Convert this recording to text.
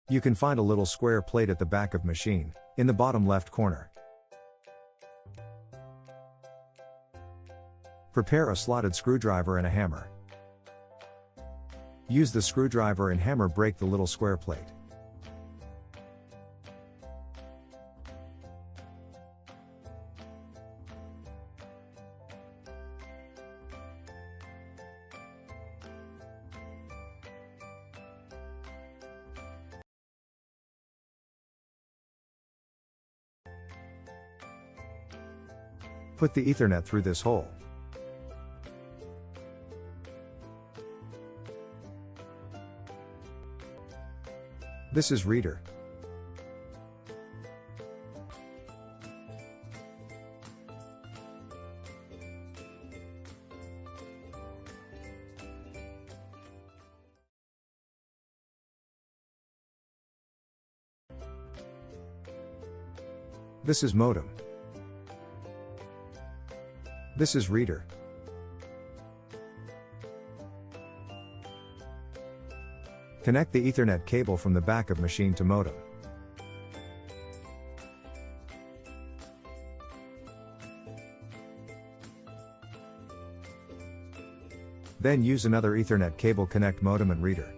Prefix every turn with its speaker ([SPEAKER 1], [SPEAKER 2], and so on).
[SPEAKER 1] You can find a little square plate at the back of machine, in the bottom left corner. Prepare a slotted screwdriver and a hammer. Use the screwdriver and hammer break the little square plate. Put the Ethernet through this hole. This is reader. This is modem. This is reader. Connect the Ethernet cable from the back of machine to modem. Then use another Ethernet cable connect modem and reader.